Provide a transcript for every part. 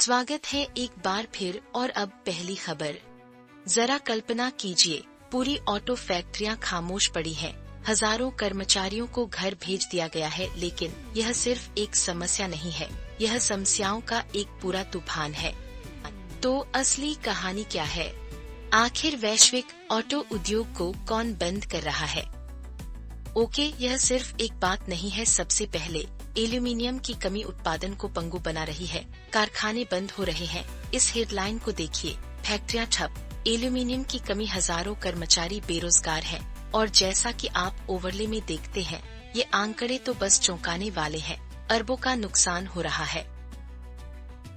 स्वागत है एक बार फिर और अब पहली खबर। जरा कल्पना कीजिए, पूरी ऑटो फैक्ट्रियां खामोश पड़ी हैं, हजारों कर्मचारियों को घर भेज दिया गया है। लेकिन यह सिर्फ एक समस्या नहीं है, यह समस्याओं का एक पूरा तूफान है। तो असली कहानी क्या है? आखिर वैश्विक ऑटो उद्योग को कौन बंद कर रहा है? यह सिर्फ एक बात नहीं है। सबसे पहले एल्यूमीनियम की कमी उत्पादन को पंगु बना रही है, कारखाने बंद हो रहे हैं। इस हेडलाइन को देखिए, फैक्ट्रियां ठप, एल्यूमीनियम की कमी, हजारों कर्मचारी बेरोजगार हैं। और जैसा कि आप ओवरले में देखते हैं, ये आंकड़े तो बस चौंकाने वाले हैं। अरबों का नुकसान हो रहा है।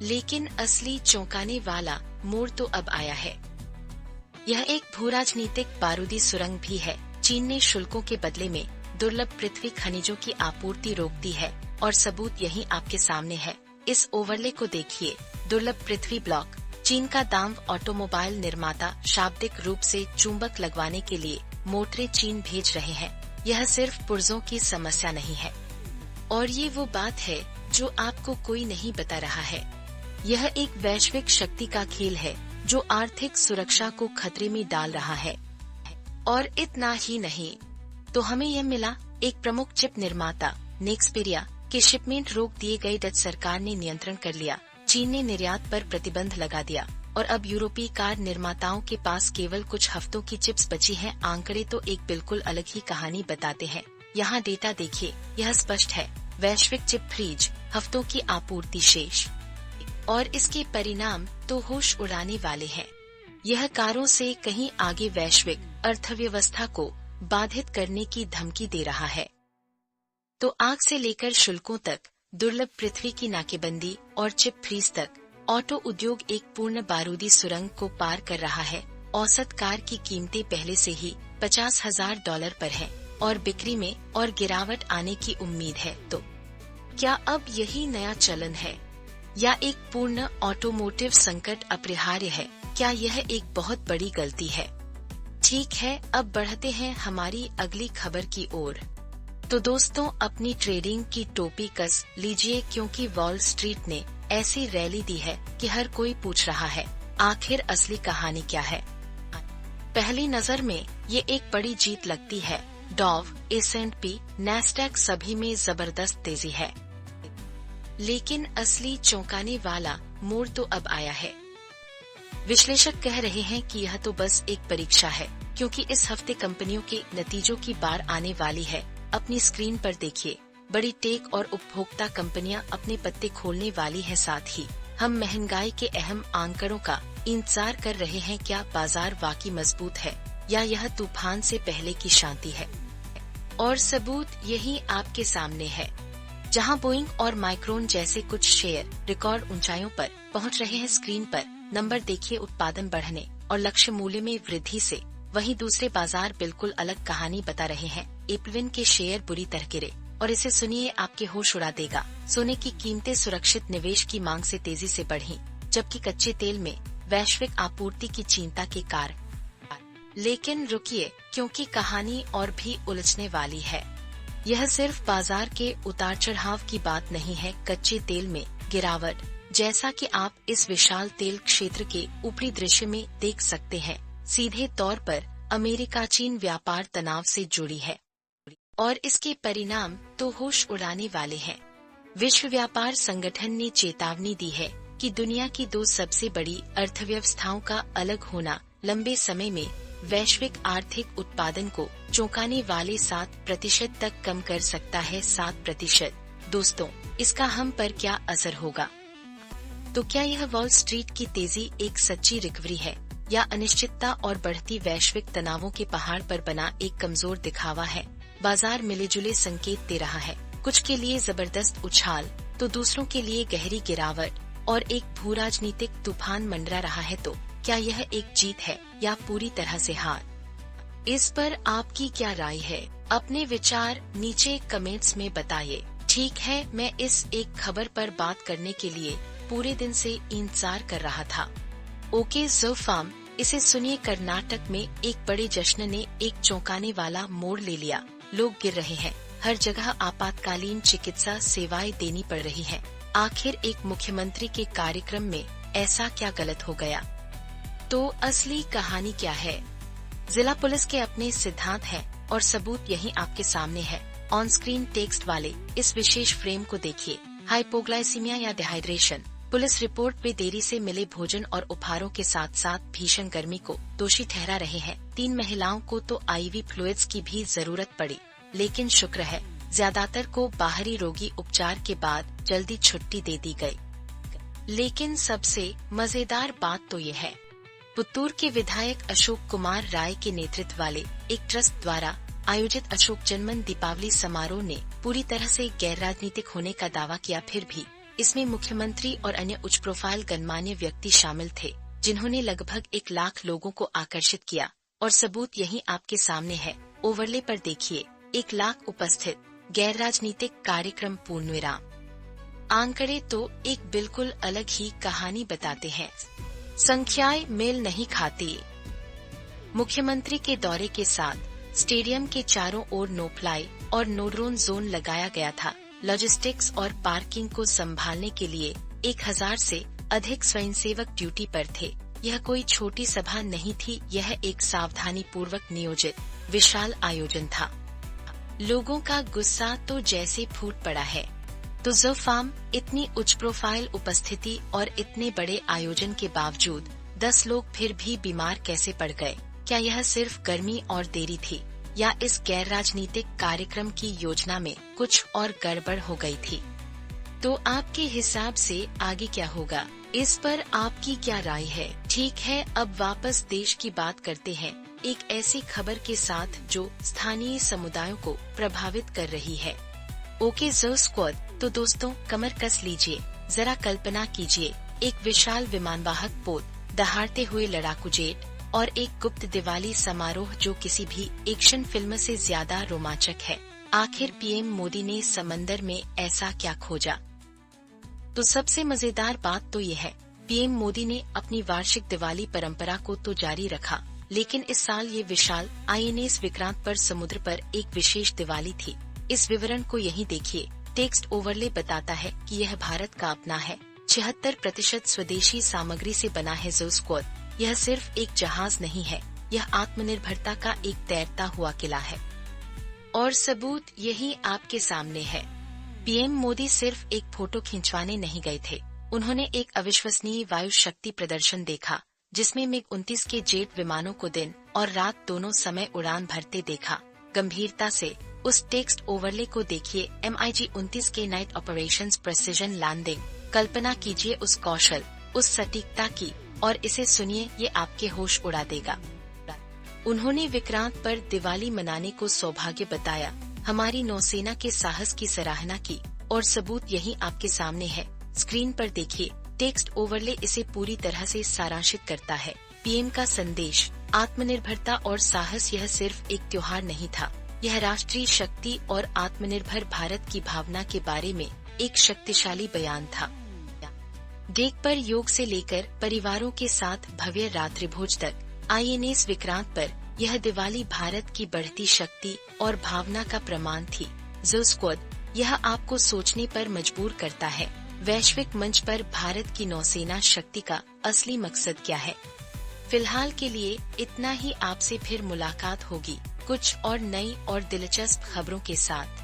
लेकिन असली चौंकाने वाला मोड़ तो अब आया है। यह एक भूराजनीतिक बारूदी सुरंग भी है। चीन ने शुल्कों के बदले में दुर्लभ पृथ्वी खनिजों की आपूर्ति रोक दी है, और सबूत यही आपके सामने है। इस ओवरले को देखिए, दुर्लभ पृथ्वी ब्लॉक। चीन का दांव ऑटोमोबाइल निर्माता शाब्दिक रूप से चुंबक लगवाने के लिए मोटरें चीन भेज रहे हैं। यह सिर्फ पुर्जों की समस्या नहीं है, और ये वो बात है जो आपको कोई नहीं बता रहा है। यह एक वैश्विक शक्ति का खेल है जो आर्थिक सुरक्षा को खतरे में डाल रहा है। और इतना ही नहीं, तो हमें यह मिला। एक प्रमुख चिप निर्माता नेक्सपेरिया के शिपमेंट रोक दिए गए। डच सरकार ने नियंत्रण कर लिया। चीन ने निर्यात पर प्रतिबंध लगा दिया, और अब यूरोपीय कार निर्माताओं के पास केवल कुछ हफ्तों की चिप्स बची हैं। आंकड़े तो एक बिल्कुल अलग ही कहानी बताते हैं। यहाँ डेटा देखिए, यह स्पष्ट है। वैश्विक चिप फ्रीज, हफ्तों की आपूर्ति शेष, और इसके परिणाम तो होश उड़ाने वाले हैं। यह कारों से कहीं आगे वैश्विक अर्थव्यवस्था को बाधित करने की धमकी दे रहा है। तो आग से लेकर शुल्कों तक, दुर्लभ पृथ्वी की नाकेबंदी और चिप फ्रीज तक, ऑटो उद्योग एक पूर्ण बारूदी सुरंग को पार कर रहा है। औसत कार की कीमतें पहले से ही $50,000 पर हैं, और बिक्री में और गिरावट आने की उम्मीद है। तो क्या अब यही नया चलन है, या एक पूर्ण ऑटोमोटिव संकट अपरिहार्य है? क्या यह एक बहुत बड़ी गलती है? ठीक है, अब बढ़ते हैं हमारी अगली खबर की ओर। तो दोस्तों, अपनी ट्रेडिंग की टोपी कस लीजिए, क्योंकि वॉल स्ट्रीट ने ऐसी रैली दी है कि हर कोई पूछ रहा है, आखिर असली कहानी क्या है? पहली नजर में ये एक बड़ी जीत लगती है। डॉव, S&P, नैस्डैक सभी में जबरदस्त तेजी है। लेकिन असली चौंकाने वाला मोड़ तो अब आया है। विश्लेषक कह रहे हैं कि यह तो बस एक परीक्षा है, क्योंकि इस हफ्ते कंपनियों के नतीजों की बार आने वाली है। अपनी स्क्रीन पर देखिए, बड़ी टेक और उपभोक्ता कंपनियां अपने पत्ते खोलने वाली है। साथ ही हम महंगाई के अहम आंकड़ों का इंतजार कर रहे हैं। क्या बाजार वाकई मजबूत है, या यह तूफान से पहले की शांति है? और सबूत यही आपके सामने है। जहां बोइंग और माइक्रोन जैसे कुछ शेयर रिकॉर्ड ऊंचाइयों पर पहुंच रहे हैं, स्क्रीन पर नंबर देखिए उत्पादन बढ़ने और लक्ष्य मूल्य में वृद्धि से। वहीं दूसरे बाजार बिल्कुल अलग कहानी बता रहे हैं। एप्लिन के शेयर बुरी तरह गिरे, और इसे सुनिए, आपके होश उड़ा देगा। सोने की कीमतें सुरक्षित निवेश की मांग से तेजी से बढ़ी, जबकि कच्चे तेल में वैश्विक आपूर्ति की चिंता के कारण। लेकिन रुकिए, क्योंकि कहानी और भी उलझने वाली है। यह सिर्फ बाजार के उतार चढ़ाव की बात नहीं है। कच्चे तेल में गिरावट, जैसा कि आप इस विशाल तेल क्षेत्र के ऊपरी दृश्य में देख सकते हैं, सीधे तौर पर अमेरिका चीन व्यापार तनाव से जुड़ी है, और इसके परिणाम तो होश उड़ाने वाले हैं। विश्व व्यापार संगठन ने चेतावनी दी है कि दुनिया की दो सबसे बड़ी अर्थव्यवस्थाओं का अलग होना लंबे समय में वैश्विक आर्थिक उत्पादन को चौंकाने वाले 7% तक कम कर सकता है। 7%। दोस्तों, इसका हम पर क्या असर होगा? तो क्या यह वॉल स्ट्रीट की तेजी एक सच्ची रिकवरी है, या अनिश्चितता और बढ़ती वैश्विक तनावों के पहाड़ पर बना एक कमजोर दिखावा है? बाजार मिले-जुले संकेत दे रहा है। कुछ के लिए जबरदस्त उछाल, तो दूसरों के लिए गहरी गिरावट, और एक भूराजनीतिक तूफान मंडरा रहा है। तो क्या यह एक जीत है, या पूरी तरह से हार? इस पर आपकी क्या राय है? अपने विचार नीचे कमेंट्स में बताइए। ठीक है, मैं इस एक खबर पर बात करने के लिए पूरे दिन से इंतजार कर रहा था। ज़ोफार्म, इसे सुनिए, कर्नाटक में एक बड़े जश्न ने एक चौंकाने वाला मोड़ ले लिया। लोग गिर रहे हैं, हर जगह आपातकालीन चिकित्सा सेवाएं देनी पड़ रही हैं। आखिर एक मुख्यमंत्री के कार्यक्रम में ऐसा क्या गलत हो गया? तो असली कहानी क्या है? जिला पुलिस के अपने सिद्धांत हैं और सबूत यहीं आपके सामने है। ऑन स्क्रीन टेक्स्ट वाले इस विशेष फ्रेम को देखिए। हाइपोग्लाइसीमिया या डिहाइड्रेशन। पुलिस रिपोर्ट में देरी से मिले भोजन और उपहारों के साथ साथ भीषण गर्मी को दोषी ठहरा रहे हैं। 3 महिलाओं को तो आईवी फ्लूइड्स की भी जरूरत पड़ी, लेकिन शुक्र है ज्यादातर को बाहरी रोगी उपचार के बाद जल्दी छुट्टी दे दी गई। लेकिन सबसे मजेदार बात तो ये है, पुत्तूर के विधायक अशोक कुमार राय के नेतृत्व वाले एक ट्रस्ट द्वारा आयोजित अशोक जन्मन दीपावली समारोह ने पूरी तरह से गैर राजनीतिक होने का दावा किया। फिर भी इसमें मुख्यमंत्री और अन्य उच्च प्रोफाइल गणमान्य व्यक्ति शामिल थे, जिन्होंने लगभग 1 लाख लोगों को आकर्षित किया। और सबूत यहीं आपके सामने है। ओवरले पर देखिए, 1 लाख उपस्थित, गैर राजनीतिक कार्यक्रम पूर्णविराम। आंकड़े तो एक बिल्कुल अलग ही कहानी बताते हैं। संख्याएं मेल नहीं खाती। मुख्यमंत्री के दौरे के साथ स्टेडियम के चारों ओर नो फ्लाई और नो ड्रोन जोन लगाया गया था। लॉजिस्टिक्स और पार्किंग को संभालने के लिए 1000 से अधिक स्वयंसेवक ड्यूटी पर थे। यह कोई छोटी सभा नहीं थी, यह एक सावधानी पूर्वक नियोजित विशाल आयोजन था। लोगों का गुस्सा तो जैसे फूट पड़ा है। तो ज़ो फार्म, इतनी उच्च प्रोफाइल उपस्थिति और इतने बड़े आयोजन के बावजूद 10 लोग फिर भी बीमार कैसे पड़ गए? क्या यह सिर्फ गर्मी और देरी थी, या इस गैर राजनीतिक कार्यक्रम की योजना में कुछ और गड़बड़ हो गई थी? तो आपके हिसाब से आगे क्या होगा? इस पर आपकी क्या राय है? ठीक है, अब वापस देश की बात करते हैं, एक ऐसी खबर के साथ जो स्थानीय समुदायों को प्रभावित कर रही है। ओके ज़ो स्क्वाड, तो दोस्तों कमर कस लीजिए। जरा कल्पना कीजिए, एक विशाल विमानवाहक पोत, दहाड़ते हुए लड़ाकू जेट और एक गुप्त दिवाली समारोह जो किसी भी एक्शन फिल्म से ज्यादा रोमांचक है। आखिर पीएम मोदी ने समंदर में ऐसा क्या खोजा? तो सबसे मजेदार बात तो ये है, पीएम मोदी ने अपनी वार्षिक दिवाली परंपरा को तो जारी रखा, लेकिन इस साल ये विशाल आईएनएस विक्रांत पर समुद्र पर एक विशेष दिवाली थी। इस विवरण को यहीं देखिए। टेक्स्ट ओवरले बताता है कि यह भारत का अपना है। 76% स्वदेशी सामग्री से बना है ज़ो स्क्वाड। यह सिर्फ एक जहाज नहीं है, यह आत्मनिर्भरता का एक तैरता हुआ किला है। और सबूत यही आपके सामने है। पीएम मोदी सिर्फ एक फोटो खिंचवाने नहीं गए थे, उन्होंने एक अविश्वसनीय वायु शक्ति प्रदर्शन देखा, जिसमें मिग-29 के जेट विमानों को दिन और रात दोनों समय उड़ान भरते देखा। गंभीरता से उस टेक्स्ट ओवरले को देखिए। MiG-29 के नाइट ऑपरेशंस प्रेसिजन लैंडिंग। कल्पना कीजिए उस कौशल, उस सटीकता की, और इसे सुनिए, ये आपके होश उड़ा देगा। उन्होंने विक्रांत पर दिवाली मनाने को सौभाग्य बताया, हमारी नौसेना के साहस की सराहना की, और सबूत यही आपके सामने है। स्क्रीन पर देखिए, टेक्स्ट ओवरले इसे पूरी तरह से सारांशित करता है। पीएम का संदेश, आत्मनिर्भरता और साहस, यह सिर्फ एक त्योहार नहीं था, यह राष्ट्रीय शक्ति और आत्मनिर्भर भारत की भावना के बारे में एक शक्तिशाली बयान था। डेक पर योग से लेकर परिवारों के साथ भव्य रात्रिभोज तक, आईएनएस विक्रांत पर यह दिवाली भारत की बढ़ती शक्ति और भावना का प्रमाण थी। ज़ो स्क्वाड, यह आपको सोचने पर मजबूर करता है, वैश्विक मंच पर भारत की नौसेना शक्ति का असली मकसद क्या है। फिलहाल के लिए इतना ही। आपसे फिर मुलाकात होगी कुछ और नई और दिलचस्प खबरों के साथ।